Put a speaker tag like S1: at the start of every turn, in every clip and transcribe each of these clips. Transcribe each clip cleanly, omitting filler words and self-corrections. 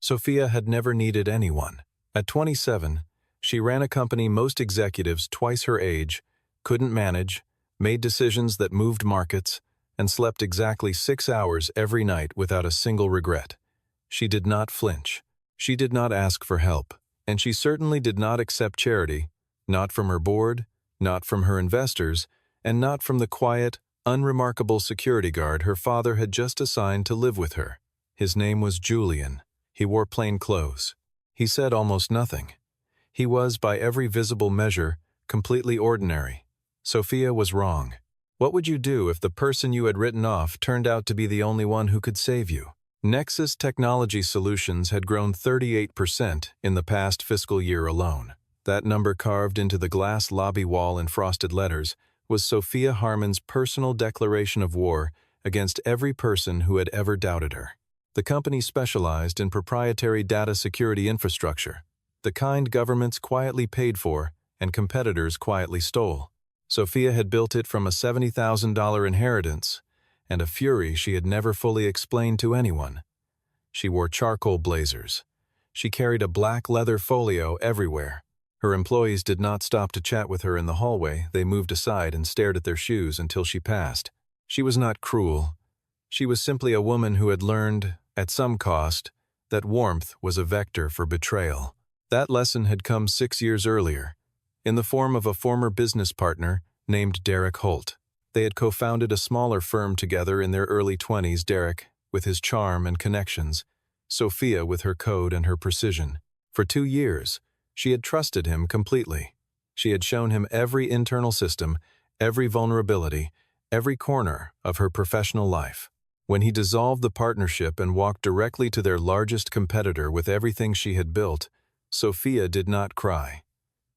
S1: Sophia had never needed anyone. At 27, she ran a company most executives twice her age couldn't manage, made decisions that moved markets, and slept exactly 6 hours every night without a single regret. She did not flinch. She did not ask for help, and she certainly did not accept charity, not from her board, not from her investors, and not from the quiet, unremarkable security guard her father had just assigned to live with her. His name was Julian. He wore plain clothes. He said almost nothing. He was, by every visible measure, completely ordinary. Sophia was wrong. What would you do if the person you had written off turned out to be the only one who could save you? Nexus Technology Solutions had grown 38% in the past fiscal year alone. That number, carved into the glass lobby wall in frosted letters, was Sophia Harmon's personal declaration of war against every person who had ever doubted her. The company specialized in proprietary data security infrastructure, the kind governments quietly paid for and competitors quietly stole. Sophia had built it from a $70,000 inheritance and a fury she had never fully explained to anyone. She wore charcoal blazers. She carried a black leather folio everywhere. Her employees did not stop to chat with her in the hallway. They moved aside and stared at their shoes until she passed. She was not cruel. She was simply a woman who had learned, at some cost, that warmth was a vector for betrayal. That lesson had come 6 years earlier, in the form of a former business partner named Derek Holt. They had co-founded a smaller firm together in their early 20s, Derek with his charm and connections, Sophia with her code and her precision. For 2 years, she had trusted him completely. She had shown him every internal system, every vulnerability, every corner of her professional life. When he dissolved the partnership and walked directly to their largest competitor with everything she had built, Sophia did not cry.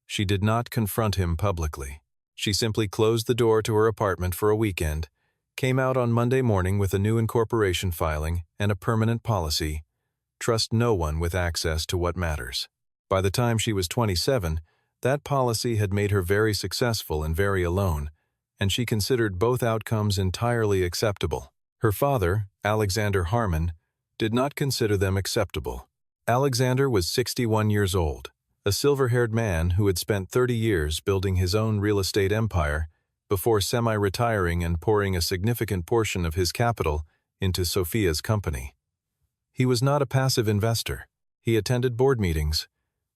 S1: She did not confront him publicly. She simply closed the door to her apartment for a weekend, came out on Monday morning with a new incorporation filing and a permanent policy: trust no one with access to what matters. By the time she was 27, that policy had made her very successful and very alone, and she considered both outcomes entirely acceptable. Her father, Alexander Harmon, did not consider them acceptable. Alexander was 61 years old, a silver-haired man who had spent 30 years building his own real estate empire before semi-retiring and pouring a significant portion of his capital into Sophia's company. He was not a passive investor. He attended board meetings.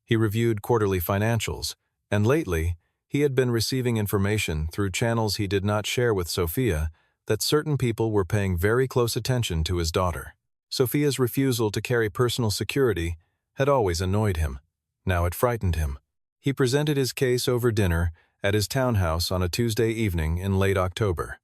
S1: He reviewed quarterly financials, and lately, he had been receiving information through channels he did not share with Sophia that certain people were paying very close attention to his daughter. Sophia's refusal to carry personal security had always annoyed him. Now it frightened him. He presented his case over dinner at his townhouse on a Tuesday evening in late October.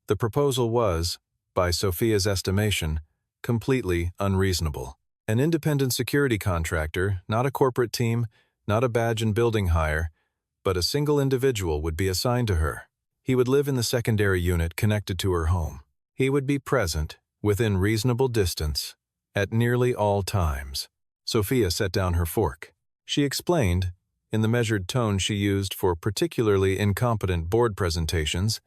S1: The proposal was, by Sophia's estimation, completely unreasonable. An independent security contractor, not a corporate team, not a badge and building hire, but a single individual would be assigned to her. He would live in the secondary unit connected to her home. He would be present, within reasonable distance, at nearly all times. Sophia set down her fork. She explained, in the measured tone she used for particularly incompetent board presentations,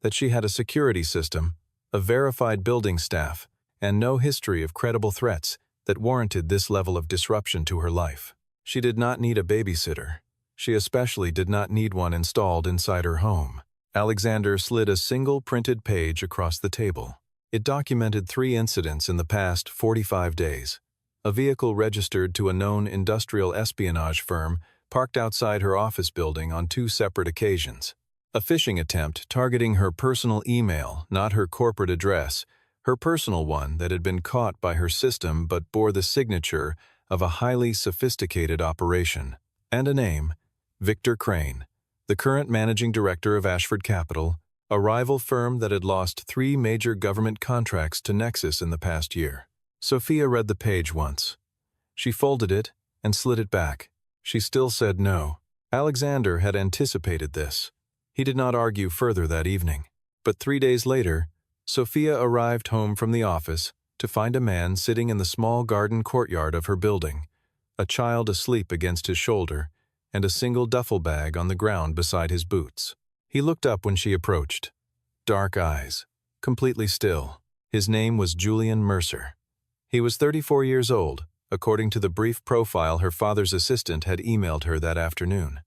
S1: that she had a security system, a verified building staff, and no history of credible threats that warranted this level of disruption to her life. She did not need a babysitter. She especially did not need one installed inside her home. Alexander slid a single printed page across the table. It documented 3 incidents in the past 45 days. A vehicle registered to a known industrial espionage firm parked outside her office building on 2 separate occasions. A phishing attempt targeting her personal email, not her corporate address, her personal one that had been caught by her system but bore the signature of a highly sophisticated operation. And a name: Victor Crane, the current managing director of Ashford Capital, a rival firm that had lost 3 major government contracts to Nexus in the past year. Sophia read the page once. She folded it and slid it back. She still said no. Alexander had anticipated this. He did not argue further that evening. But 3 days later, Sophia arrived home from the office to find a man sitting in the small garden courtyard of her building, a child asleep against his shoulder, and a single duffel bag on the ground beside his boots. He looked up when she approached. Dark eyes, completely still. His name was Julian Mercer. He was 34 years old, according to the brief profile her father's assistant had emailed her that afternoon.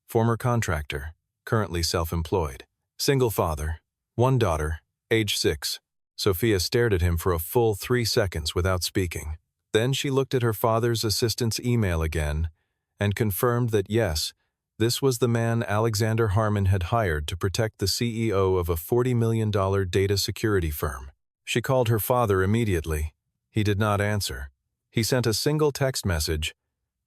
S1: Former contractor, currently self-employed. Single father, one daughter, age 6. Sophia stared at him for a full 3 seconds without speaking. Then she looked at her father's assistant's email again and confirmed that yes, this was the man Alexander Harmon had hired to protect the CEO of a $40 million data security firm. She called her father immediately. He did not answer. He sent a single text message,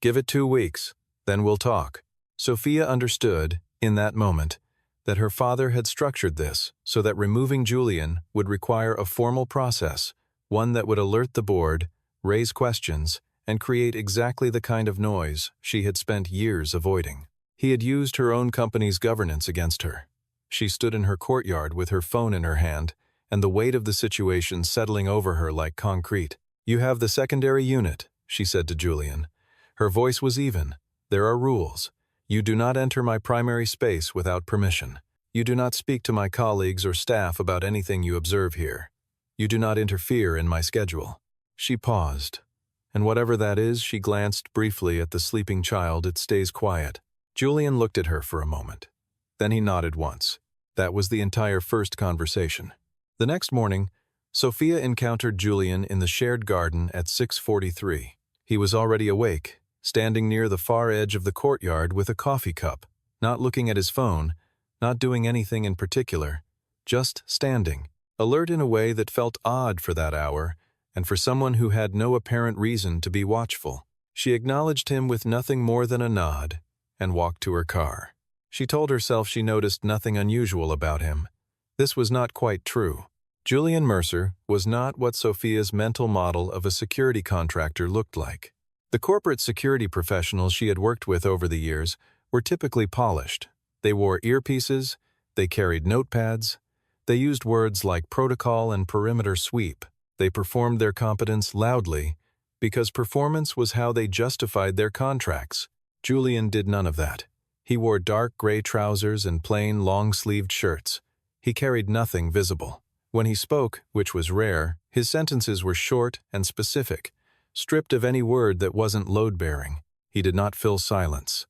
S1: "Give it 2 weeks, then we'll talk." Sophia understood, in that moment, that her father had structured this so that removing Julian would require a formal process, one that would alert the board, raise questions, and create exactly the kind of noise she had spent years avoiding. He had used her own company's governance against her. She stood in her courtyard with her phone in her hand, and the weight of the situation settling over her like concrete. "You have the secondary unit," she said to Julian. Her voice was even. "There are rules. You do not enter my primary space without permission. You do not speak to my colleagues or staff about anything you observe here. You do not interfere in my schedule." She paused, and whatever that is, she glanced briefly at the sleeping child. "It stays quiet." Julian looked at her for a moment. Then he nodded once. That was the entire first conversation. The next morning, Sophia encountered Julian in the shared garden at 6:43. He was already awake, standing near the far edge of the courtyard with a coffee cup, not looking at his phone, not doing anything in particular, just standing, alert in a way that felt odd for that hour and for someone who had no apparent reason to be watchful. She acknowledged him with nothing more than a nod and walked to her car. She told herself she noticed nothing unusual about him. This was not quite true. Julian Mercer was not what Sophia's mental model of a security contractor looked like. The corporate security professionals she had worked with over the years were typically polished. They wore earpieces, they carried notepads, they used words like protocol and perimeter sweep. They performed their competence loudly because performance was how they justified their contracts. Julian did none of that. He wore dark gray trousers and plain long-sleeved shirts. He carried nothing visible. When he spoke, which was rare, his sentences were short and specific, stripped of any word that wasn't load-bearing. He did not fill silence.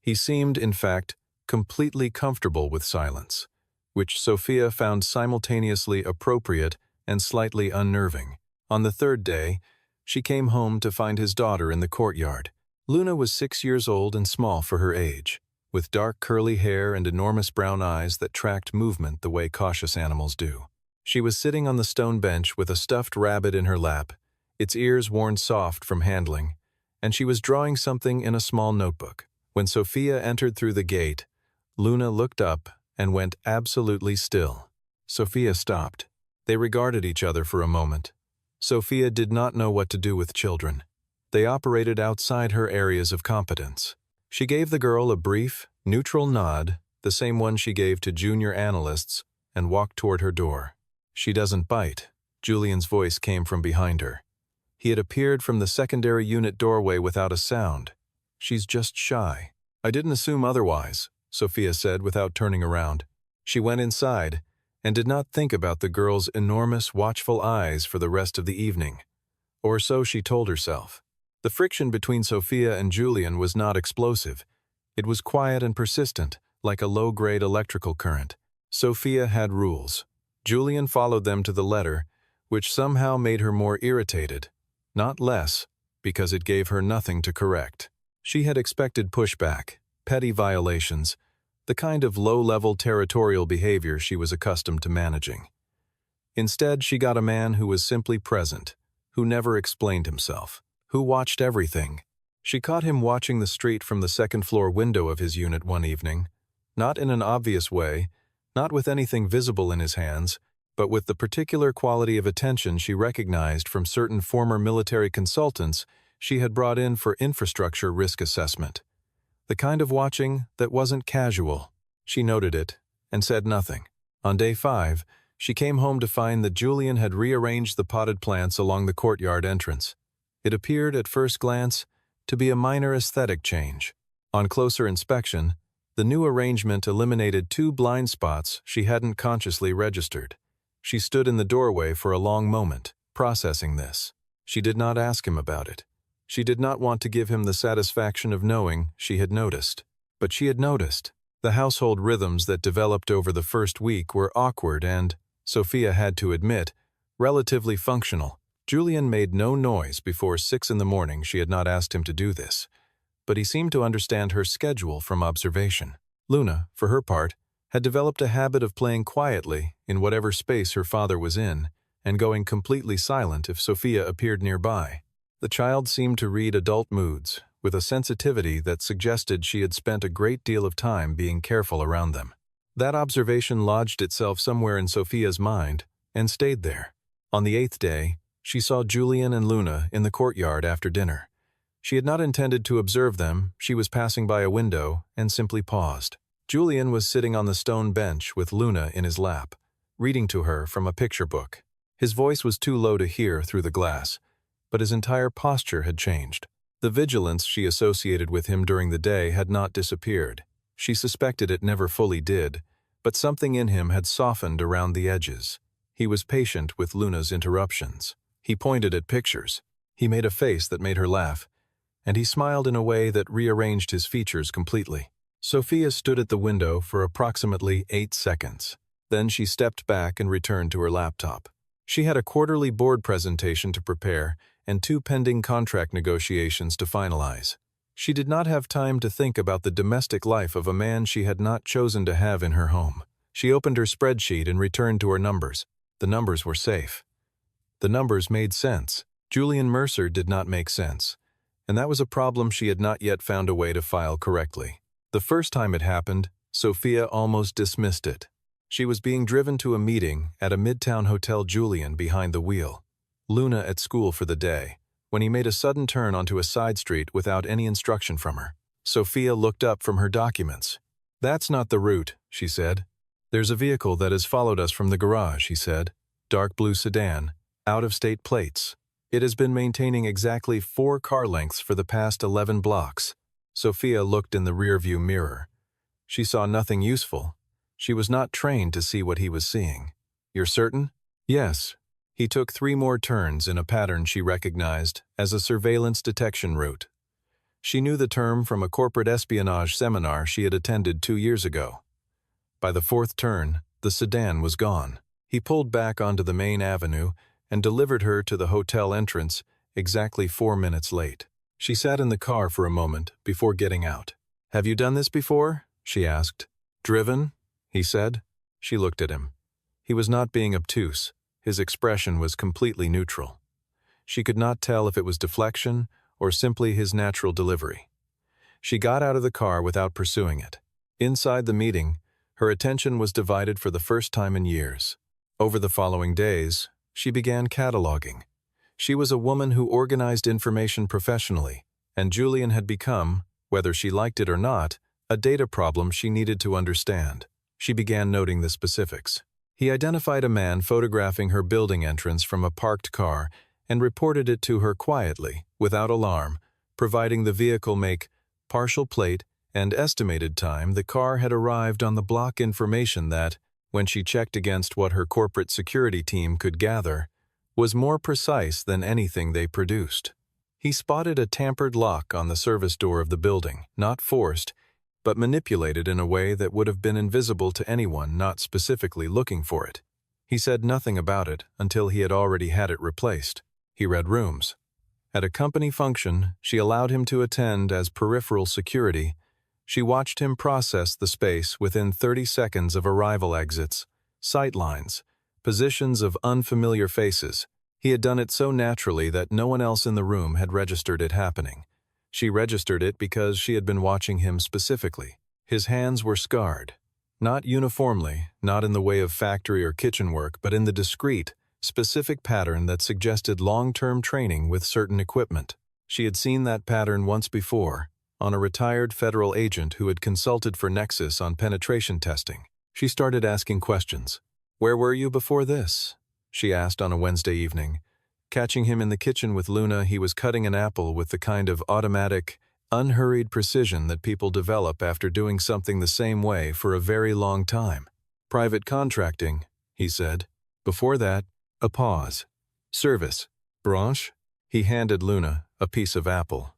S1: He seemed, in fact, completely comfortable with silence, which Sophia found simultaneously appropriate and slightly unnerving. On the 3rd day, she came home to find his daughter in the courtyard. Luna was 6 years old and small for her age, with dark curly hair and enormous brown eyes that tracked movement the way cautious animals do. She was sitting on the stone bench with a stuffed rabbit in her lap, its ears worn soft from handling, and she was drawing something in a small notebook. When Sophia entered through the gate, Luna looked up and went absolutely still. Sophia stopped. They regarded each other for a moment. Sophia did not know what to do with children. They operated outside her areas of competence. She gave the girl a brief, neutral nod, the same one she gave to junior analysts, and walked toward her door. "She doesn't bite," Julian's voice came from behind her. He had appeared from the secondary unit doorway without a sound. "She's just shy." "I didn't assume otherwise," Sophia said without turning around. She went inside and did not think about the girl's enormous, watchful eyes for the rest of the evening. Or so she told herself. The friction between Sophia and Julian was not explosive. It was quiet and persistent, like a low-grade electrical current. Sophia had rules. Julian followed them to the letter, which somehow made her more irritated, not less, because it gave her nothing to correct. She had expected pushback, petty violations, the kind of low-level territorial behavior she was accustomed to managing. Instead, she got a man who was simply present, who never explained himself, who watched everything. She caught him watching the street from the second-floor window of his unit one evening, not in an obvious way, not with anything visible in his hands, but with the particular quality of attention she recognized from certain former military consultants she had brought in for infrastructure risk assessment. The kind of watching that wasn't casual. She noted it and said nothing. On day 5, she came home to find that Julian had rearranged the potted plants along the courtyard entrance. It appeared, at first glance, to be a minor aesthetic change. On closer inspection, the new arrangement eliminated 2 blind spots she hadn't consciously registered. She stood in the doorway for a long moment, processing this. She did not ask him about it. She did not want to give him the satisfaction of knowing she had noticed. But she had noticed. The household rhythms that developed over the first week were awkward and, Sophia had to admit, relatively functional. Julian made no noise before 6 in the morning. She had not asked him to do this, but he seemed to understand her schedule from observation. Luna, for her part, had developed a habit of playing quietly in whatever space her father was in and going completely silent if Sophia appeared nearby. The child seemed to read adult moods with a sensitivity that suggested she had spent a great deal of time being careful around them. That observation lodged itself somewhere in Sophia's mind and stayed there. On the 8th day, she saw Julian and Luna in the courtyard after dinner. She had not intended to observe them. She was passing by a window and simply paused. Julian was sitting on the stone bench with Luna in his lap, reading to her from a picture book. His voice was too low to hear through the glass, but his entire posture had changed. The vigilance she associated with him during the day had not disappeared. She suspected it never fully did, but something in him had softened around the edges. He was patient with Luna's interruptions. He pointed at pictures. He made a face that made her laugh, and he smiled in a way that rearranged his features completely. Sophia stood at the window for approximately 8 seconds. Then she stepped back and returned to her laptop. She had a quarterly board presentation to prepare and 2 pending contract negotiations to finalize. She did not have time to think about the domestic life of a man she had not chosen to have in her home. She opened her spreadsheet and returned to her numbers. The numbers were safe. The numbers made sense. Julian Mercer did not make sense, and that was a problem she had not yet found a way to file correctly. The first time it happened, Sophia almost dismissed it. She was being driven to a meeting at a midtown hotel, Julian behind the wheel, Luna at school for the day, when he made a sudden turn onto a side street without any instruction from her. Sophia looked up from her documents. "That's not the route," she said. "There's a vehicle that has followed us from the garage," he said. "Dark blue sedan, out-of-state plates. It has been maintaining exactly 4 car lengths for the past 11 blocks. Sophia looked in the rearview mirror. She saw nothing useful. She was not trained to see what he was seeing. "You're certain?" "Yes." He took 3 more turns in a pattern she recognized as a surveillance detection route. She knew the term from a corporate espionage seminar she had attended 2 years ago. By the 4th turn, the sedan was gone. He pulled back onto the main avenue and delivered her to the hotel entrance exactly 4 minutes late. She sat in the car for a moment before getting out. "Have you done this before?" she asked. "Driven?" he said. She looked at him. He was not being obtuse. His expression was completely neutral. She could not tell if it was deflection or simply his natural delivery. She got out of the car without pursuing it. Inside the meeting, her attention was divided for the first time in years. Over the following days, she began cataloging. She was a woman who organized information professionally, and Julian had become, whether she liked it or not, a data problem she needed to understand. She began noting the specifics. He identified a man photographing her building entrance from a parked car and reported it to her quietly, without alarm, providing the vehicle make, partial plate, and estimated time the car had arrived on the block information that, when she checked against what her corporate security team could gather, was more precise than anything they produced. He spotted a tampered lock on the service door of the building, not forced, but manipulated in a way that would have been invisible to anyone not specifically looking for it. He said nothing about it until he had already had it replaced. He read rooms. At a company function she allowed him to attend as peripheral security, she watched him process the space within 30 seconds of arrival exits, sight lines, positions of unfamiliar faces. He had done it so naturally that no one else in the room had registered it happening. She registered it because she had been watching him specifically. His hands were scarred. Not uniformly, not in the way of factory or kitchen work, but in the discrete, specific pattern that suggested long-term training with certain equipment. She had seen that pattern once before, on a retired federal agent who had consulted for Nexus on penetration testing. She started asking questions. "Where were you before this?" she asked on a Wednesday evening. Catching him in the kitchen with Luna, he was cutting an apple with the kind of automatic, unhurried precision that people develop after doing something the same way for a very long time. "Private contracting," he said. Before that, a pause. "Service. Branche?" He handed Luna a a piece of apple.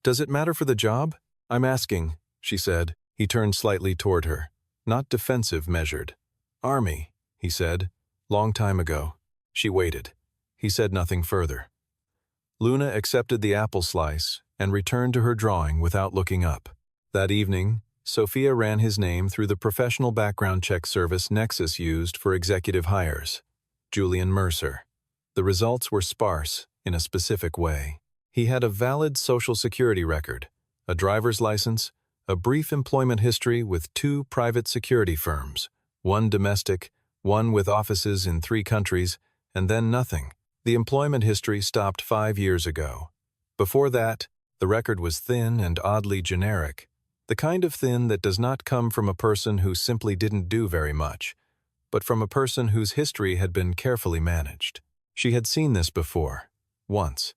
S1: "Does it matter for the job?" "I'm asking," she said. He turned slightly toward her. Not defensive, measured. "Army," he said. "Long time ago." She waited. He said nothing further. Luna accepted the apple slice and returned to her drawing without looking up. That evening, Sophia ran his name through the professional background check service Nexus used for executive hires. Julian Mercer. The results were sparse in a specific way. He had a valid Social Security record, a driver's license, a brief employment history with 2 private security firms, 1 domestic, 1 with offices in 3 countries, and then nothing. The employment history stopped 5 years ago. Before that, the record was thin and oddly generic, the kind of thin that does not come from a person who simply didn't do very much, but from a person whose history had been carefully managed. She had seen this before, once,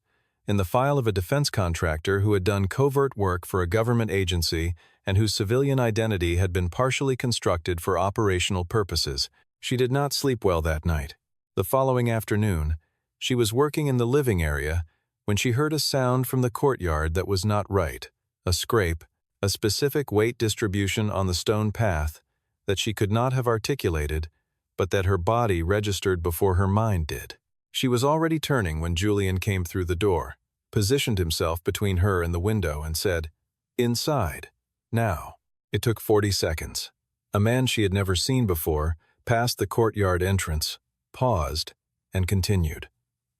S1: in the file of a defense contractor who had done covert work for a government agency and whose civilian identity had been partially constructed for operational purposes. She did not sleep well that night. The following afternoon, she was working in the living area when she heard a sound from the courtyard that was not right, a scrape, a specific weight distribution on the stone path that she could not have articulated, but that her body registered before her mind did. She was already turning when Julian came through the door, positioned himself between her and the window, and said, "Inside. Now." It took 40 seconds. A man she had never seen before passed the courtyard entrance, paused, and continued.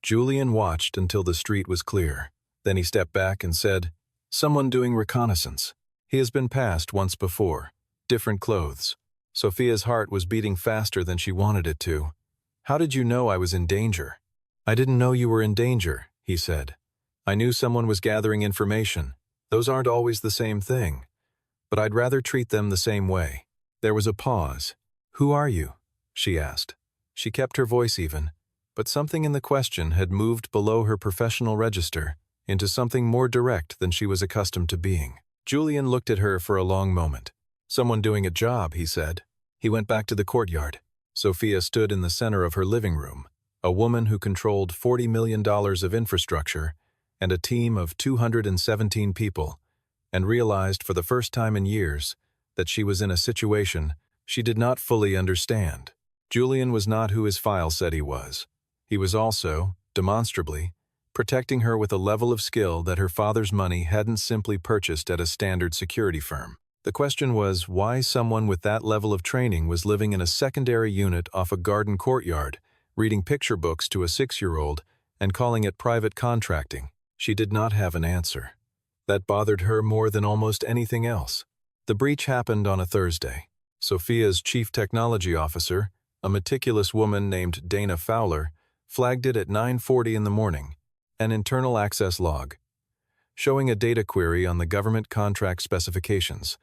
S1: Julian watched until the street was clear. Then he stepped back and said, "Someone doing reconnaissance. He has been passed once before. Different clothes." Sophia's heart was beating faster than she wanted it to. "How did you know I was in danger?" "I didn't know you were in danger," he said. "I knew someone was gathering information. Those aren't always the same thing. But I'd rather treat them the same way." There was a pause. "Who are you?" she asked. She kept her voice even, but something in the question had moved below her professional register into something more direct than she was accustomed to being. Julian looked at her for a long moment. "Someone doing a job," he said. He went back to the courtyard. Sophia stood in the center of her living room, a woman who controlled $40 million of infrastructure and a team of 217 people, and realized for the first time in years that she was in a situation she did not fully understand. Julian was not who his file said he was. He was also, demonstrably, protecting her with a level of skill that her father's money hadn't simply purchased at a standard security firm. The question was why someone with that level of training was living in a secondary unit off a garden courtyard, reading picture books to a 6-year-old and calling it private contracting. She did not have an answer. That bothered her more than almost anything else. The breach happened on a Thursday. Sophia's chief technology officer, a meticulous woman named Dana Fowler, flagged it at 9:40 in the morning, an internal access log, showing a data query on the government contract specifications,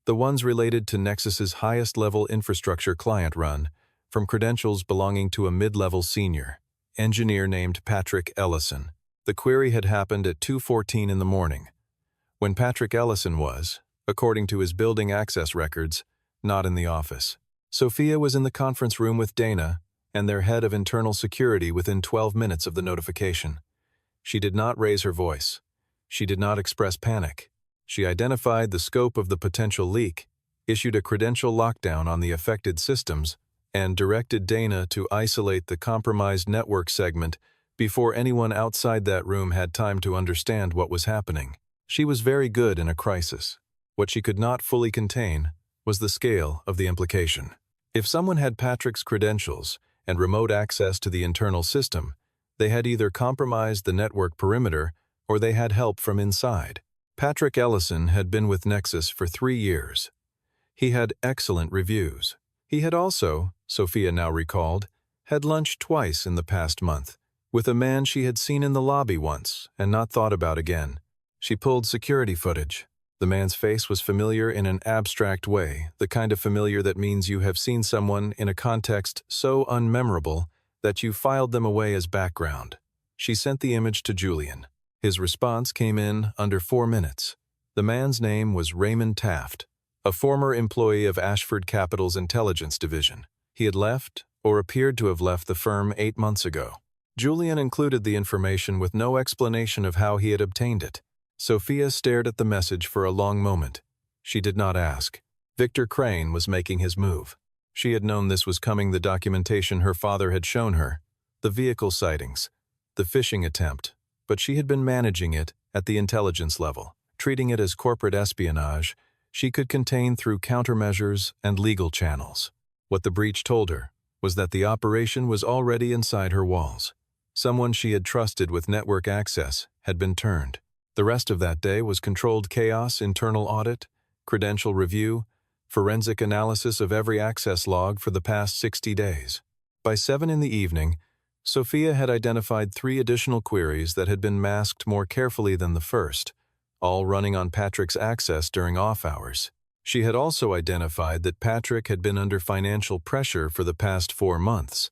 S1: the ones related to Nexus's highest-level infrastructure client run, from credentials belonging to a mid-level senior engineer named Patrick Ellison. The query had happened at 2:14 in the morning, when Patrick Ellison was, according to his building access records, not in the office. Sophia was in the conference room with Dana and their head of internal security within 12 minutes of the notification. She did not raise her voice. She did not express panic. She identified the scope of the potential leak, issued a credential lockdown on the affected systems, and directed Dana to isolate the compromised network segment before anyone outside that room had time to understand what was happening. She was very good in a crisis. What she could not fully contain was the scale of the implication. If someone had Patrick's credentials and remote access to the internal system, they had either compromised the network perimeter or they had help from inside. Patrick Ellison had been with Nexus for 3 years. He had excellent reviews. He had also, Sophia now recalled, had lunch twice in the past month, with a man she had seen in the lobby once and not thought about again. She pulled security footage. The man's face was familiar in an abstract way, the kind of familiar that means you have seen someone in a context so unmemorable that you filed them away as background. She sent the image to Julian. His response came in under 4 minutes. The man's name was Raymond Taft, a former employee of Ashford Capital's intelligence division. He had left, or appeared to have left the firm 8 months ago. Julian included the information with no explanation of how he had obtained it. Sophia stared at the message for a long moment. She did not ask. Victor Crane was making his move. She had known this was coming. The documentation her father had shown her, the vehicle sightings, the phishing attempt, but she had been managing it at the intelligence level, treating it as corporate espionage she could contain through countermeasures and legal channels. What the breach told her was that the operation was already inside her walls. Someone she had trusted with network access had been turned. The rest of that day was controlled chaos, internal audit, credential review, forensic analysis of every access log for the past 60 days. By 7 in the evening, Sophia had identified 3 additional queries that had been masked more carefully than the first, all running on Patrick's access during off hours. She had also identified that Patrick had been under financial pressure for the past 4 months,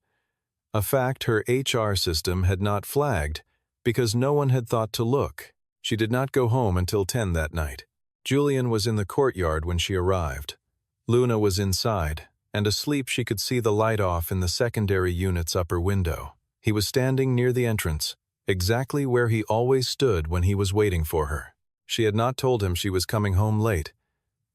S1: a fact her HR system had not flagged because no one had thought to look. She did not go home until 10 that night. Julian was in the courtyard when she arrived. Luna was inside, and asleep. She could see the light off in the secondary unit's upper window. He was standing near the entrance, exactly where he always stood when he was waiting for her. She had not told him she was coming home late.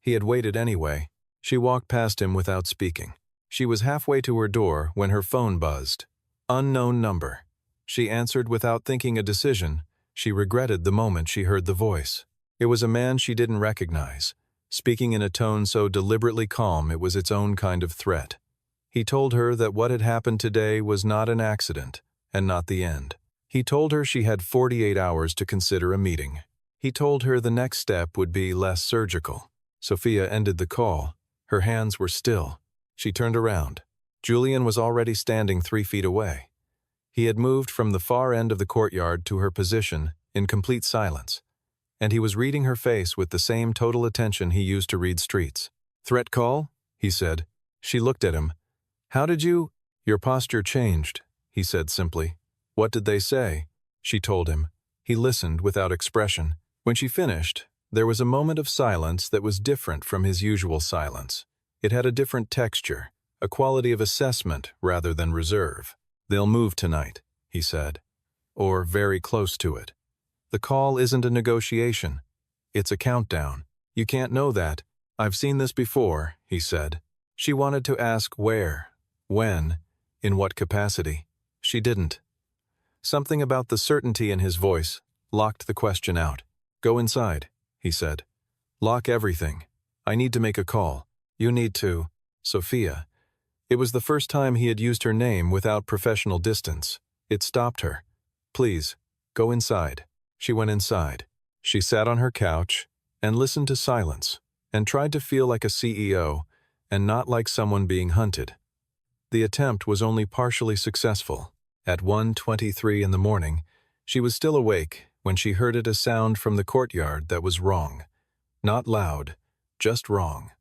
S1: He had waited anyway. She walked past him without speaking. She was halfway to her door when her phone buzzed. Unknown number. She answered without thinking a decision. She regretted the moment she heard the voice. It was a man she didn't recognize, speaking in a tone so deliberately calm it was its own kind of threat. He told her that what had happened today was not an accident, and not the end. He told her she had 48 hours to consider a meeting. He told her the next step would be less surgical. Sophia ended the call. Her hands were still. She turned around. Julian was already standing 3 feet away. He had moved from the far end of the courtyard to her position in complete silence, and he was reading her face with the same total attention he used to read streets. "Threat call?" he said. She looked at him. "How did you—" "Your posture changed," he said simply. "What did they say?" She told him. He listened without expression. When she finished, there was a moment of silence that was different from his usual silence. It had a different texture, a quality of assessment rather than reserve. "They'll move tonight," he said. "Or very close to it. The call isn't a negotiation. It's a countdown. You can't know that. I've seen this before," he said. She wanted to ask where, when, in what capacity. She didn't. Something about the certainty in his voice locked the question out. "Go inside," he said. "Lock everything. I need to make a call. You need to—" Sophia. It was the first time he had used her name without professional distance. It stopped her. "Please, go inside." She went inside. She sat on her couch and listened to silence and tried to feel like a CEO and not like someone being hunted. The attempt was only partially successful. At 1:23 in the morning, she was still awake when she heard a sound from the courtyard that was wrong. Not loud, just wrong.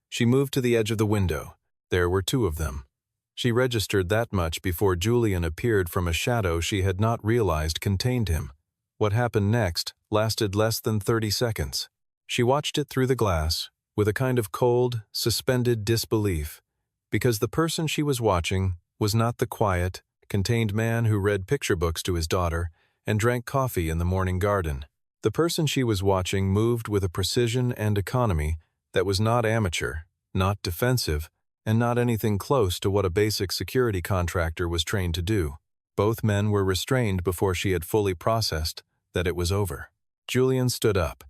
S1: She moved to the edge of the window. There were 2 of them. She registered that much before Julian appeared from a shadow she had not realized contained him. What happened next lasted less than 30 seconds. She watched it through the glass with a kind of cold, suspended disbelief, because the person she was watching was not the quiet, contained man who read picture books to his daughter and drank coffee in the morning garden. The person she was watching moved with a precision and economy that was not amateur, not defensive, and not anything close to what a basic security contractor was trained to do. Both men were restrained before she had fully processed that it was over. Julian stood up.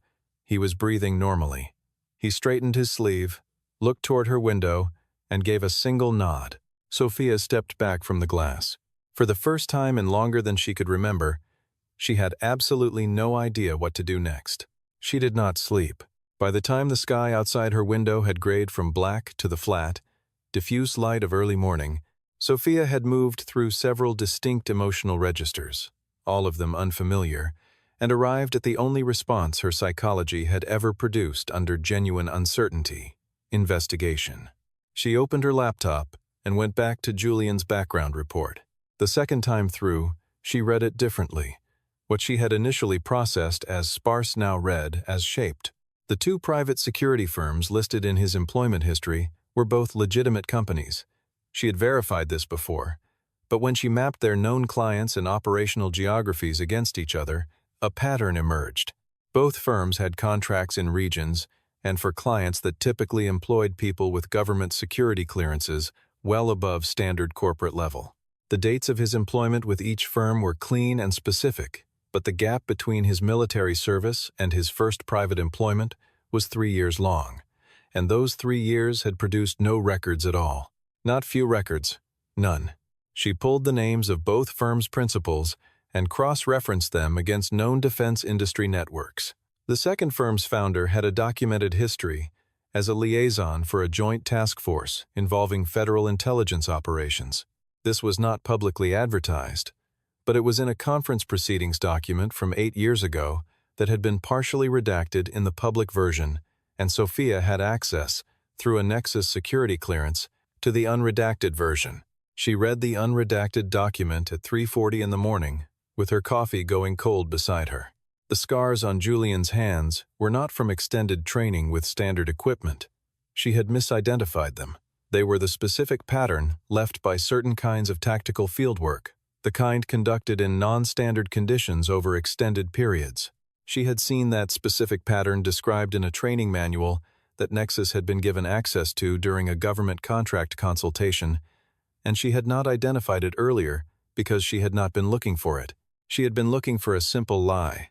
S1: He was breathing normally. He straightened his sleeve, looked toward her window, and gave a single nod. Sophia stepped back from the glass. For the first time in longer than she could remember, she had absolutely no idea what to do next. She did not sleep. By the time the sky outside her window had grayed from black to the flat, diffuse light of early morning, Sophia had moved through several distinct emotional registers, all of them unfamiliar, and arrived at the only response her psychology had ever produced under genuine uncertainty: investigation. She opened her laptop and went back to Julian's background report. The second time through, she read it differently. What she had initially processed as sparse now read as shaped. The 2 private security firms listed in his employment history were both legitimate companies. She had verified this before, But when she mapped their known clients and operational geographies against each other, a pattern emerged. Both firms had contracts in regions and for clients that typically employed people with government security clearances well above standard corporate level. The dates of his employment with each firm were clean and specific, but the gap between his military service and his first private employment was 3 years long, and those 3 years had produced no records at all. Not few records, none. She pulled the names of both firms' principals and cross-referenced them against known defense industry networks. The second firm's founder had a documented history as a liaison for a joint task force involving federal intelligence operations. This was not publicly advertised, but it was in a conference proceedings document from 8 years ago that had been partially redacted in the public version, and Sophia had access, through a Nexus security clearance, to the unredacted version. She read the unredacted document at 3:40 in the morning, with her coffee going cold beside her. The scars on Julian's hands were not from extended training with standard equipment. She had misidentified them. They were the specific pattern left by certain kinds of tactical fieldwork, the kind conducted in non-standard conditions over extended periods. She had seen that specific pattern described in a training manual that Nexus had been given access to during a government contract consultation, and she had not identified it earlier because she had not been looking for it. She had been looking for a simple lie.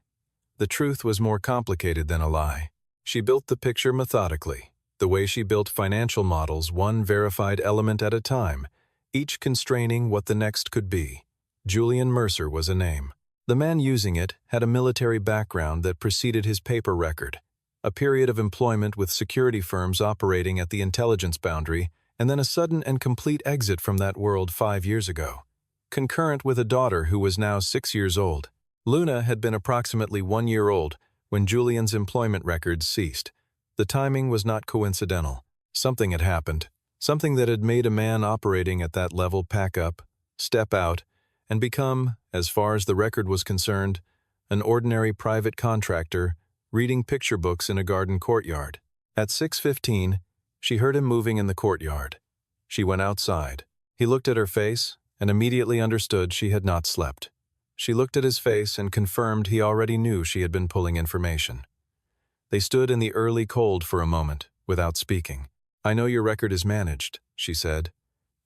S1: The truth was more complicated than a lie. She built the picture methodically, the way she built financial models, one verified element at a time, each constraining what the next could be. Julian Mercer was a name. The man using it had a military background that preceded his paper record, a period of employment with security firms operating at the intelligence boundary, and then a sudden and complete exit from that world 5 years ago, concurrent with a daughter who was now 6 years old. Luna had been approximately 1 year old when Julian's employment records ceased. The timing was not coincidental. Something had happened, something that had made a man operating at that level pack up, step out, and become, as far as the record was concerned, an ordinary private contractor reading picture books in a garden courtyard. At 6:15, she heard him moving in the courtyard. She went outside. He looked at her face and immediately understood she had not slept. She looked at his face and confirmed he already knew she had been pulling information. They stood in the early cold for a moment, without speaking. "I know your record is managed," she said.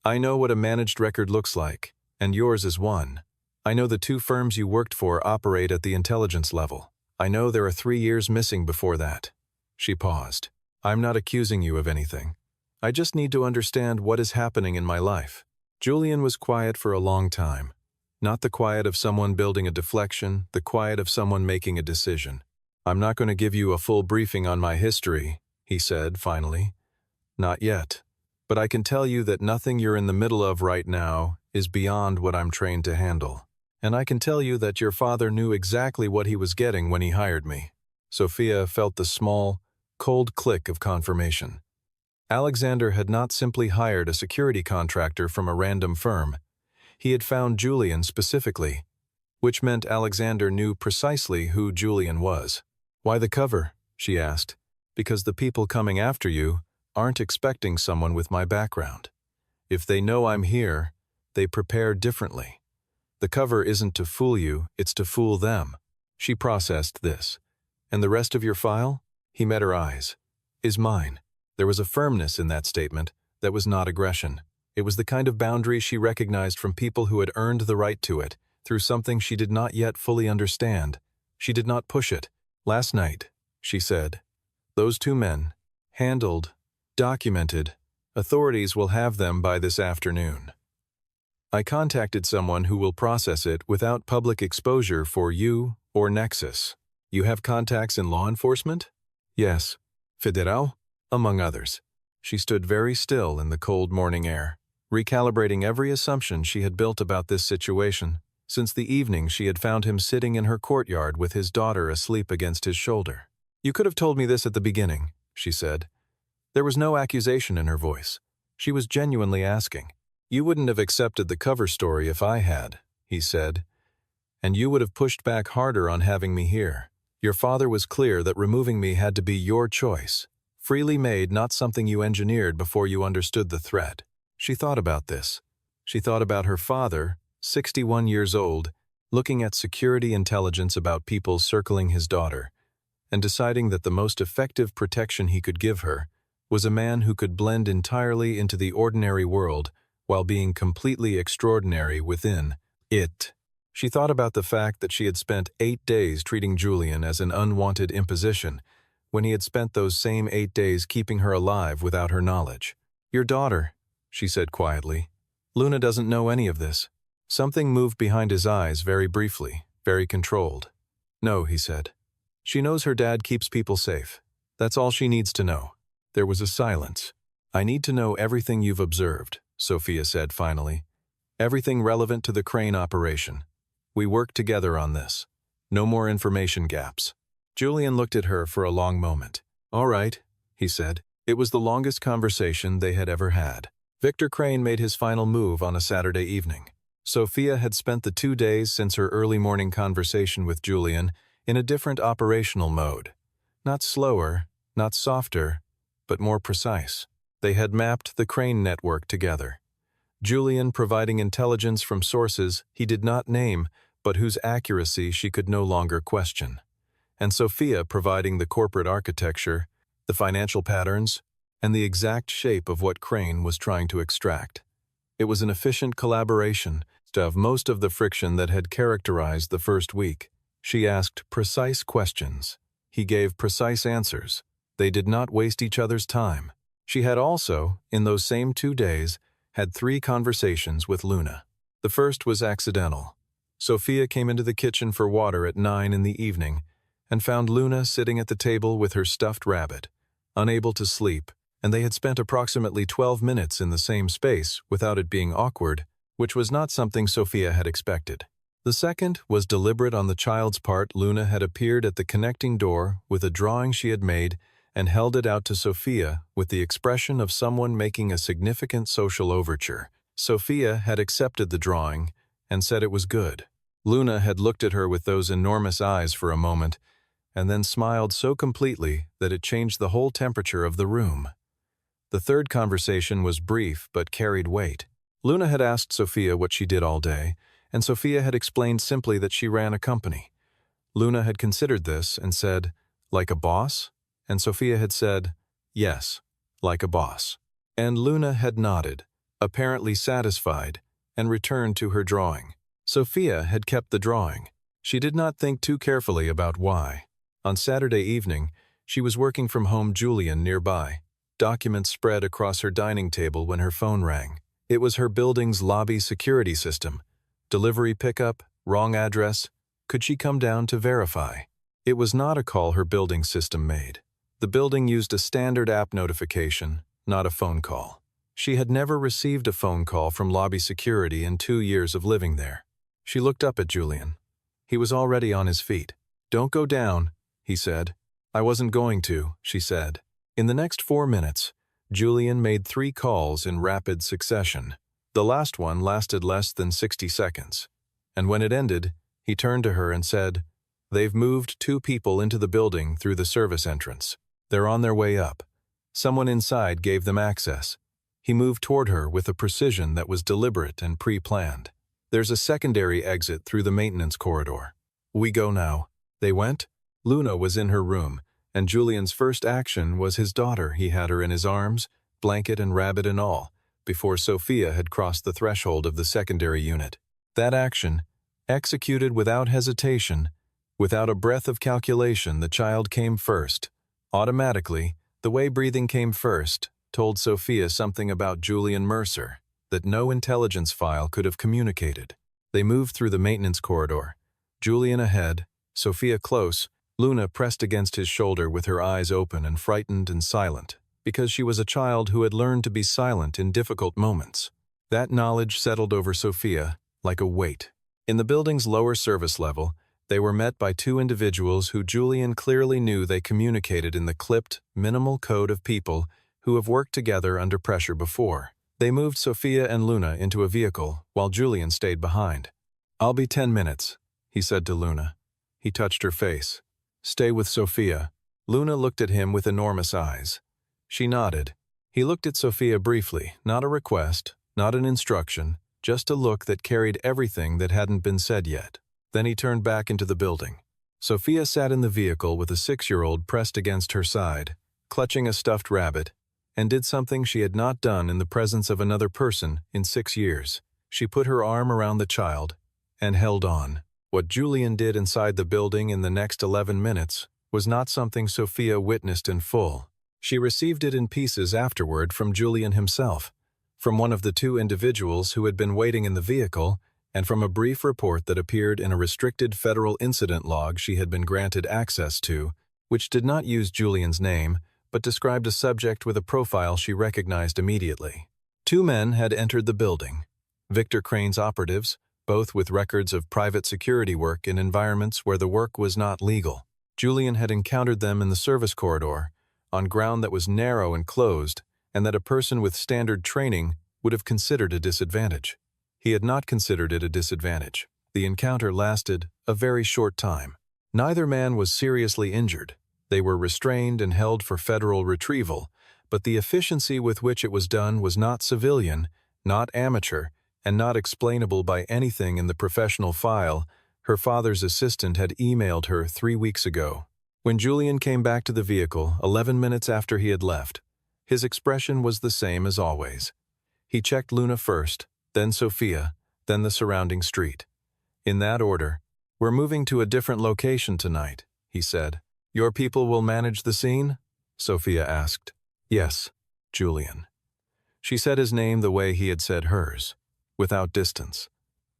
S1: "I know what a managed record looks like, and yours is one. I know the 2 firms you worked for operate at the intelligence level. I know there are 3 years missing before that." She paused. "I'm not accusing you of anything. I just need to understand what is happening in my life." Julian was quiet for a long time. Not the quiet of someone building a deflection, the quiet of someone making a decision. "I'm not going to give you a full briefing on my history," he said, finally. "Not yet. But I can tell you that nothing you're in the middle of right now is beyond what I'm trained to handle. And I can tell you that your father knew exactly what he was getting when he hired me." Sophia felt the small, cold click of confirmation. Alexander had not simply hired a security contractor from a random firm. He had found Julian specifically, which meant Alexander knew precisely who Julian was. "Why the cover?" she asked. "Because the people coming after you aren't expecting someone with my background. If they know I'm here, they prepare differently. The cover isn't to fool you, it's to fool them." She processed this. "And the rest of your file?" He met her eyes. "Is mine." There was a firmness in that statement that was not aggression. It was the kind of boundary she recognized from people who had earned the right to it through something she did not yet fully understand. She did not push it. "Last night," she said, "those 2 men, handled, documented, authorities will have them by this afternoon. I contacted someone who will process it without public exposure for you or Nexus. You have contacts in law enforcement?" "Yes. Federal, among others." She stood very still in the cold morning air, recalibrating every assumption she had built about this situation since the evening she had found him sitting in her courtyard with his daughter asleep against his shoulder. "You could have told me this at the beginning," she said. There was no accusation in her voice. She was genuinely asking. "You wouldn't have accepted the cover story if I had," he said, "and you would have pushed back harder on having me here. Your father was clear that removing me had to be your choice, freely made, not something you engineered before you understood the threat." She thought about this. She thought about her father, 61 years old, looking at security intelligence about people circling his daughter, and deciding that the most effective protection he could give her was a man who could blend entirely into the ordinary world while being completely extraordinary within it. She thought about the fact that she had spent 8 days treating Julian as an unwanted imposition, when he had spent those same 8 days keeping her alive without her knowledge. "Your daughter," she said quietly. "Luna doesn't know any of this." Something moved behind his eyes very briefly, very controlled. "No," he said. "She knows her dad keeps people safe. That's all she needs to know." There was a silence. "I need to know everything you've observed," Sophia said finally. "Everything relevant to the crane operation. We worked together on this. No more information gaps." Julian looked at her for a long moment. "All right," he said. It was the longest conversation they had ever had. Victor Crane made his final move on a Saturday evening. Sophia had spent the 2 days since her early morning conversation with Julian in a different operational mode. Not slower, not softer, but more precise. They had mapped the Crane network together. Julian providing intelligence from sources he did not name, but whose accuracy she could no longer question. And Sophia providing the corporate architecture, the financial patterns, and the exact shape of what Crane was trying to extract. It was an efficient collaboration of most of the friction that had characterized the first week. She asked precise questions. He gave precise answers. They did not waste each other's time. She had also, in those same 2 days, had 3 conversations with Luna. The first was accidental. Sophia came into the kitchen for water at 9 in the evening and found Luna sitting at the table with her stuffed rabbit, unable to sleep, and they had spent approximately 12 minutes in the same space without it being awkward, which was not something Sophia had expected. The second was deliberate on the child's part. Luna had appeared at the connecting door with a drawing she had made and held it out to Sophia with the expression of someone making a significant social overture. Sophia had accepted the drawing and said it was good. Luna had looked at her with those enormous eyes for a moment and then smiled so completely that it changed the whole temperature of the room. The third conversation was brief but carried weight. Luna had asked Sophia what she did all day, and Sophia had explained simply that she ran a company. Luna had considered this and said, "Like a boss?" And Sophia had said, "Yes, like a boss." And Luna had nodded, apparently satisfied, and returned to her drawing. Sophia had kept the drawing. She did not think too carefully about why. On Saturday evening, she was working from home. Julian nearby. Documents spread across her dining table when her phone rang. It was her building's lobby security system. Delivery pickup, wrong address. Could she come down to verify? It was not a call her building system made. The building used a standard app notification, not a phone call. She had never received a phone call from lobby security in 2 years of living there. She looked up at Julian. He was already on his feet. "Don't go down," he said. "I wasn't going to," she said. In the next 4 minutes, Julian made 3 calls in rapid succession. The last one lasted less than 60 seconds. And when it ended, he turned to her and said, "They've moved 2 people into the building through the service entrance. They're on their way up. Someone inside gave them access." He moved toward her with a precision that was deliberate and pre-planned. "There's a secondary exit through the maintenance corridor. We go now." They went. Luna was in her room, and Julian's first action was his daughter. He had her in his arms, blanket and rabbit and all, before Sophia had crossed the threshold of the secondary unit. That action, executed without hesitation, without a breath of calculation, the child came first. Automatically, the way breathing came first told Sophia something about Julian Mercer that no intelligence file could have communicated. They moved through the maintenance corridor. Julian ahead, Sophia close. Luna pressed against his shoulder with her eyes open and frightened and silent, because she was a child who had learned to be silent in difficult moments. That knowledge settled over Sophia like a weight. In the building's lower service level, they were met by 2 individuals who Julian clearly knew they communicated in the clipped, minimal code of people who have worked together under pressure before. They moved Sophia and Luna into a vehicle, while Julian stayed behind. "I'll be 10 minutes, he said to Luna. He touched her face. "Stay with Sophia." Luna looked at him with enormous eyes. She nodded. He looked at Sophia briefly, not a request, not an instruction, just a look that carried everything that hadn't been said yet. Then he turned back into the building. Sophia sat in the vehicle with a 6-year-old pressed against her side, clutching a stuffed rabbit, and did something she had not done in the presence of another person in 6 years. She put her arm around the child and held on. What Julian did inside the building in the next 11 minutes was not something Sophia witnessed in full. She received it in pieces afterward from Julian himself, from one of the 2 individuals who had been waiting in the vehicle, and from a brief report that appeared in a restricted federal incident log she had been granted access to, which did not use Julian's name, but described a subject with a profile she recognized immediately. 2 men had entered the building. Victor Crane's operatives, both with records of private security work in environments where the work was not legal. Julian had encountered them in the service corridor, on ground that was narrow and closed, and that a person with standard training would have considered a disadvantage. He had not considered it a disadvantage. The encounter lasted a very short time. Neither man was seriously injured. They were restrained and held for federal retrieval, but the efficiency with which it was done was not civilian, not amateur, and not explainable by anything in the professional file her father's assistant had emailed her 3 weeks ago. When Julian came back to the vehicle 11 minutes after he had left, his expression was the same as always. He checked Luna first, then Sophia, then the surrounding street. In that order. "We're moving to a different location tonight," he said. "Your people will manage the scene?" Sophia asked. "Yes, Julian." She said his name the way he had said hers, without distance.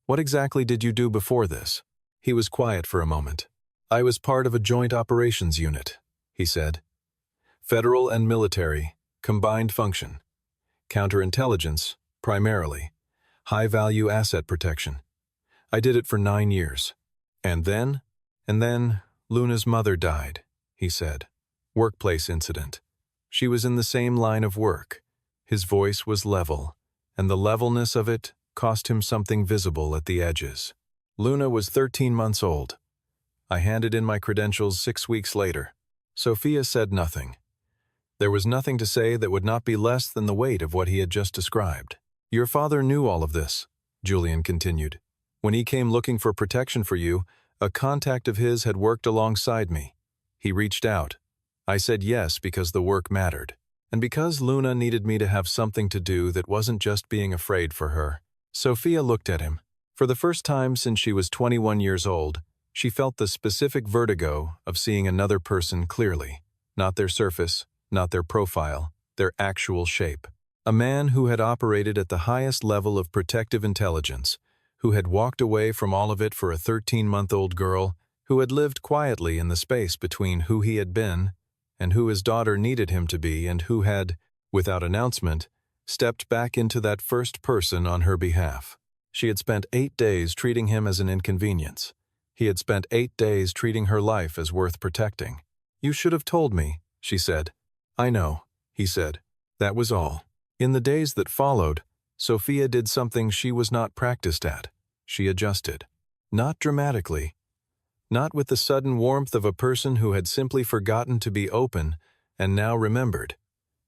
S1: "What exactly did you do before this?" He was quiet for a moment. "I was part of a joint operations unit," he said. "Federal and military, combined function. Counterintelligence, primarily. High-value asset protection. I did it for 9 years. And then Luna's mother died," he said. "Workplace incident. She was in the same line of work." His voice was level, and the levelness of it cost him something visible at the edges. "Luna was 13 months old. I handed in my credentials 6 weeks later." Sophia said nothing. There was nothing to say that would not be less than the weight of what he had just described. "Your father knew all of this," Julian continued. "When he came looking for protection for you, a contact of his had worked alongside me. He reached out. I said yes because the work mattered, and because Luna needed me to have something to do that wasn't just being afraid for her." Sophia looked at him. For the first time since she was 21 years old, she felt the specific vertigo of seeing another person clearly, not their surface, not their profile, their actual shape. A man who had operated at the highest level of protective intelligence, who had walked away from all of it for a 13-month-old girl, who had lived quietly in the space between who he had been and who his daughter needed him to be, and who had, without announcement, stepped back into that first person on her behalf. She had spent 8 days treating him as an inconvenience. He had spent 8 days treating her life as worth protecting. "You should have told me," she said. "I know," he said. That was all. In the days that followed, Sophia did something she was not practiced at. She adjusted. Not dramatically. Not with the sudden warmth of a person who had simply forgotten to be open and now remembered.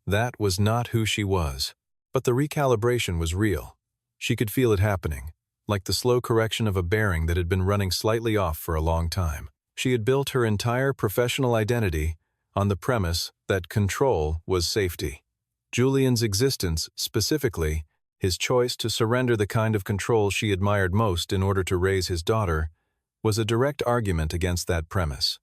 S1: That was not who she was. But the recalibration was real. She could feel it happening, like the slow correction of a bearing that had been running slightly off for a long time. She had built her entire professional identity on the premise that control was safety. Julian's existence, specifically, his choice to surrender the kind of control she admired most in order to raise his daughter, was a direct argument against that premise.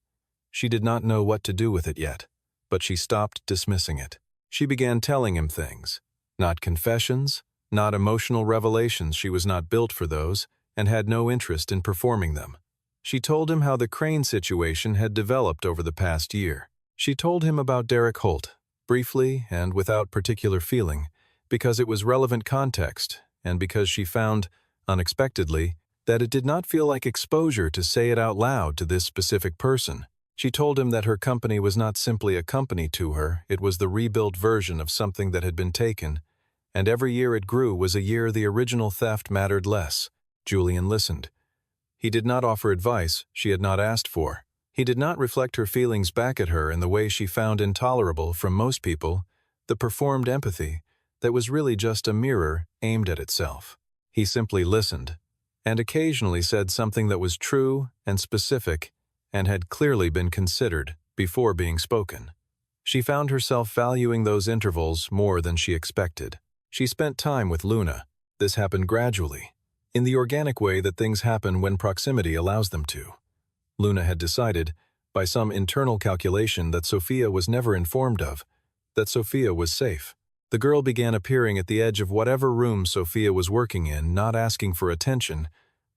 S1: She did not know what to do with it yet, but she stopped dismissing it. She began telling him things. Not confessions, not emotional revelations. She was not built for those, and had no interest in performing them. She told him how the Crane situation had developed over the past year. She told him about Derek Holt, briefly and without particular feeling, because it was relevant context, and because she found, unexpectedly, that it did not feel like exposure to say it out loud to this specific person. She told him that her company was not simply a company to her, it was the rebuilt version of something that had been taken, and every year it grew was a year the original theft mattered less. Julian listened. He did not offer advice she had not asked for. He did not reflect her feelings back at her in the way she found intolerable from most people, the performed empathy that was really just a mirror aimed at itself. He simply listened, and occasionally said something that was true and specific and had clearly been considered before being spoken. She found herself valuing those intervals more than she expected. She spent time with Luna. This happened gradually, in the organic way that things happen when proximity allows them to. Luna had decided, by some internal calculation that Sophia was never informed of, that Sophia was safe. The girl began appearing at the edge of whatever room Sophia was working in, not asking for attention,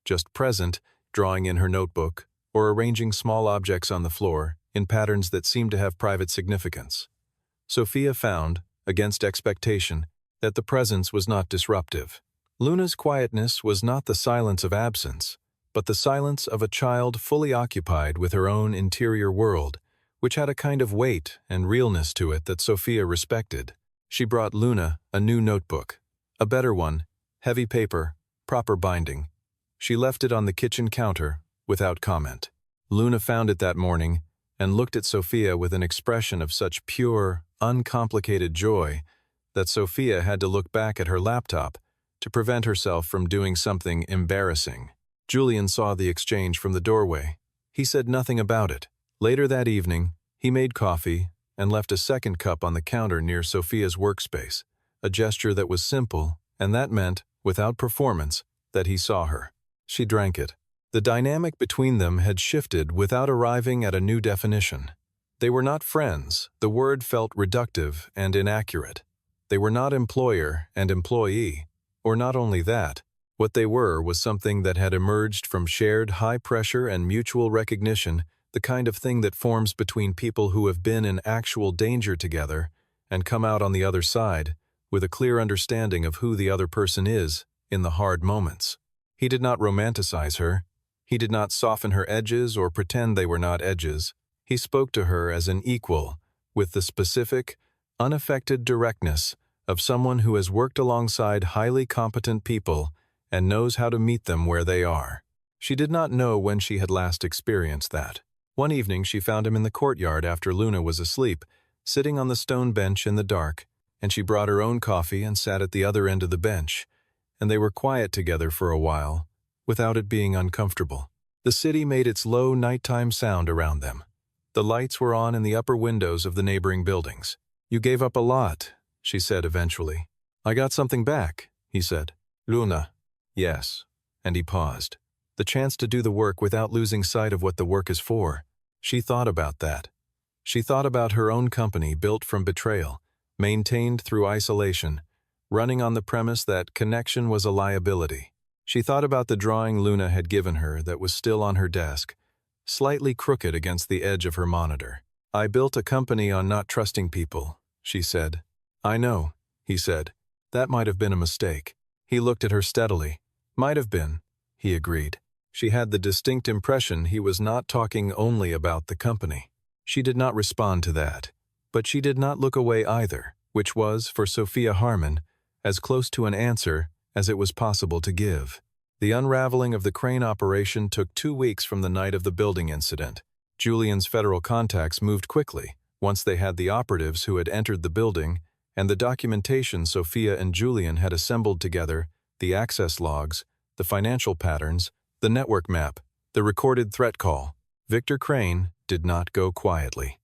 S1: just present, drawing in her notebook, or arranging small objects on the floor in patterns that seemed to have private significance. Sophia found, against expectation, that the presence was not disruptive. Luna's quietness was not the silence of absence, but the silence of a child fully occupied with her own interior world, which had a kind of weight and realness to it that Sophia respected. She brought Luna a new notebook, a better one, heavy paper, proper binding. She left it on the kitchen counter without comment. Luna found it that morning and looked at Sophia with an expression of such pure, uncomplicated joy that Sophia had to look back at her laptop to prevent herself from doing something embarrassing. Julian saw the exchange from the doorway. He said nothing about it. Later that evening, he made coffee and left a second cup on the counter near Sophia's workspace, a gesture that was simple, and that meant, without performance, that he saw her. She drank it. The dynamic between them had shifted without arriving at a new definition. They were not friends. The word felt reductive and inaccurate. They were not employer and employee. Or not only that, what they were was something that had emerged from shared high pressure and mutual recognition, the kind of thing that forms between people who have been in actual danger together and come out on the other side with a clear understanding of who the other person is in the hard moments. He did not romanticize her. He did not soften her edges or pretend they were not edges. He spoke to her as an equal, with the specific, unaffected directness of someone who has worked alongside highly competent people and knows how to meet them where they are. She did not know when she had last experienced that. One evening she found him in the courtyard after Luna was asleep, sitting on the stone bench in the dark, and she brought her own coffee and sat at the other end of the bench, and they were quiet together for a while, without it being uncomfortable. The city made its low nighttime sound around them. The lights were on in the upper windows of the neighboring buildings. "You gave up a lot," she said eventually. "I got something back," he said. "Luna." "Yes." And he paused. The chance to do the work without losing sight of what the work is for. She thought about that. She thought about her own company built from betrayal, maintained through isolation, running on the premise that connection was a liability. She thought about the drawing Luna had given her that was still on her desk, slightly crooked against the edge of her monitor. "I built a company on not trusting people," she said. "I know," he said. "That might have been a mistake." He looked at her steadily. "Might have been," he agreed. She had the distinct impression he was not talking only about the company. She did not respond to that, but she did not look away either, which was, for Sophia Harmon, as close to an answer as it was possible to give. The unraveling of the crane operation took 2 weeks from the night of the building incident. Julian's federal contacts moved quickly, once they had the operatives who had entered the building, and the documentation Sophia and Julian had assembled together, the access logs, the financial patterns, the network map, the recorded threat call. Victor Crane did not go quietly.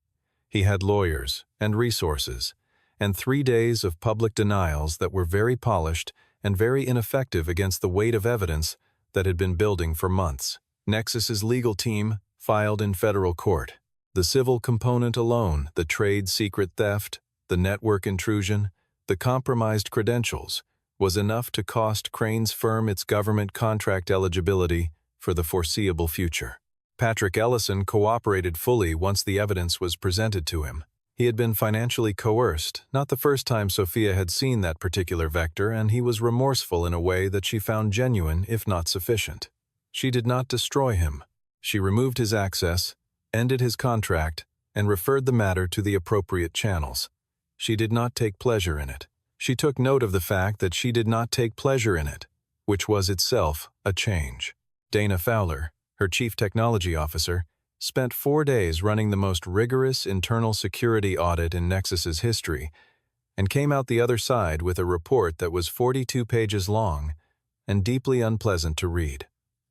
S1: He had lawyers and resources, and 3 days of public denials that were very polished and very ineffective against the weight of evidence that had been building for months. Nexus's legal team filed in federal court. The civil component alone, the trade secret theft, the network intrusion, the compromised credentials, was enough to cost Crane's firm its government contract eligibility for the foreseeable future. Patrick Ellison cooperated fully once the evidence was presented to him. He had been financially coerced, not the first time Sophia had seen that particular vector, and he was remorseful in a way that she found genuine if not sufficient. She did not destroy him. She removed his access, ended his contract, and referred the matter to the appropriate channels. She did not take pleasure in it. She took note of the fact that she did not take pleasure in it, which was itself a change. Dana Fowler, her chief technology officer, spent 4 days running the most rigorous internal security audit in Nexus's history, and came out the other side with a report that was 42 pages long and deeply unpleasant to read.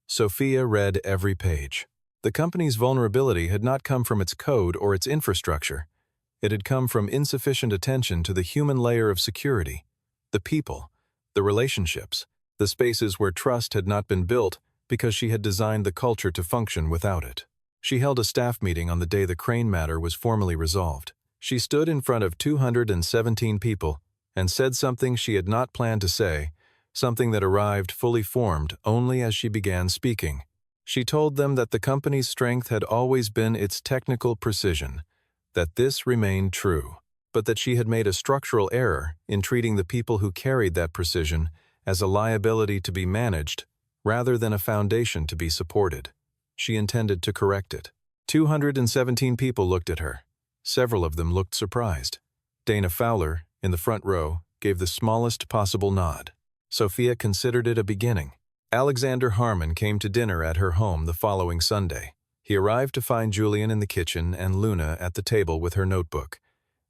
S1: Sophia read every page. The company's vulnerability had not come from its code or its infrastructure. It had come from insufficient attention to the human layer of security, the people, the relationships, the spaces where trust had not been built because she had designed the culture to function without it. She held a staff meeting on the day the Crane matter was formally resolved. She stood in front of 217 people and said something she had not planned to say, something that arrived fully formed only as she began speaking. She told them that the company's strength had always been its technical precision, that this remained true, but that she had made a structural error in treating the people who carried that precision as a liability to be managed rather than a foundation to be supported. She intended to correct it. 217 people looked at her. Several of them looked surprised. Dana Fowler, in the front row, gave the smallest possible nod. Sophia considered it a beginning. Alexander Harmon came to dinner at her home the following Sunday. He arrived to find Julian in the kitchen and Luna at the table with her notebook,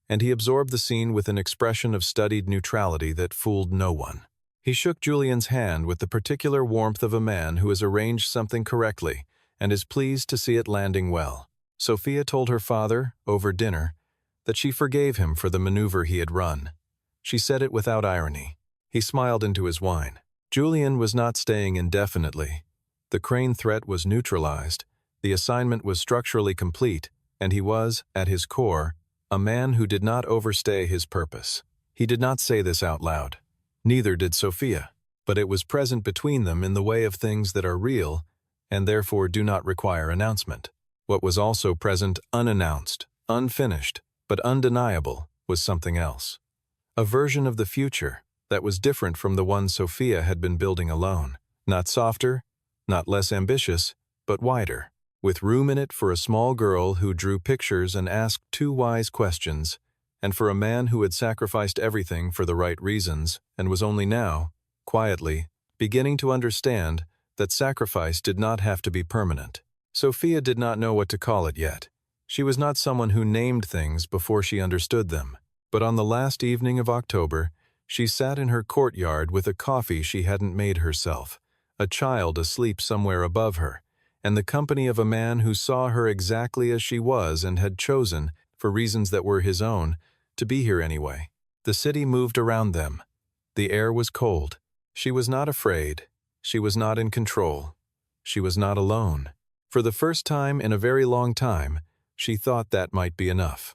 S1: and he absorbed the scene with an expression of studied neutrality that fooled no one. He shook Julian's hand with the particular warmth of a man who has arranged something correctly and is pleased to see it landing well. Sophia told her father, over dinner, that she forgave him for the maneuver he had run. She said it without irony. He smiled into his wine. Julian was not staying indefinitely. The Crane threat was neutralized, the assignment was structurally complete, and he was, at his core, a man who did not overstay his purpose. He did not say this out loud. Neither did Sophia, but it was present between them in the way of things that are real and therefore do not require announcement. What was also present unannounced, unfinished, but undeniable was something else. A version of the future that was different from the one Sophia had been building alone. Not softer, not less ambitious, but wider, with room in it for a small girl who drew pictures and asked two wise questions, and for a man who had sacrificed everything for the right reasons and was only now, quietly, beginning to understand that sacrifice did not have to be permanent. Sophia did not know what to call it yet. She was not someone who named things before she understood them. But on the last evening of October, she sat in her courtyard with a coffee she hadn't made herself, a child asleep somewhere above her, and the company of a man who saw her exactly as she was and had chosen, for reasons that were his own, to be here anyway. The city moved around them. The air was cold. She was not afraid. She was not in control. She was not alone. For the first time in a very long time, she thought that might be enough.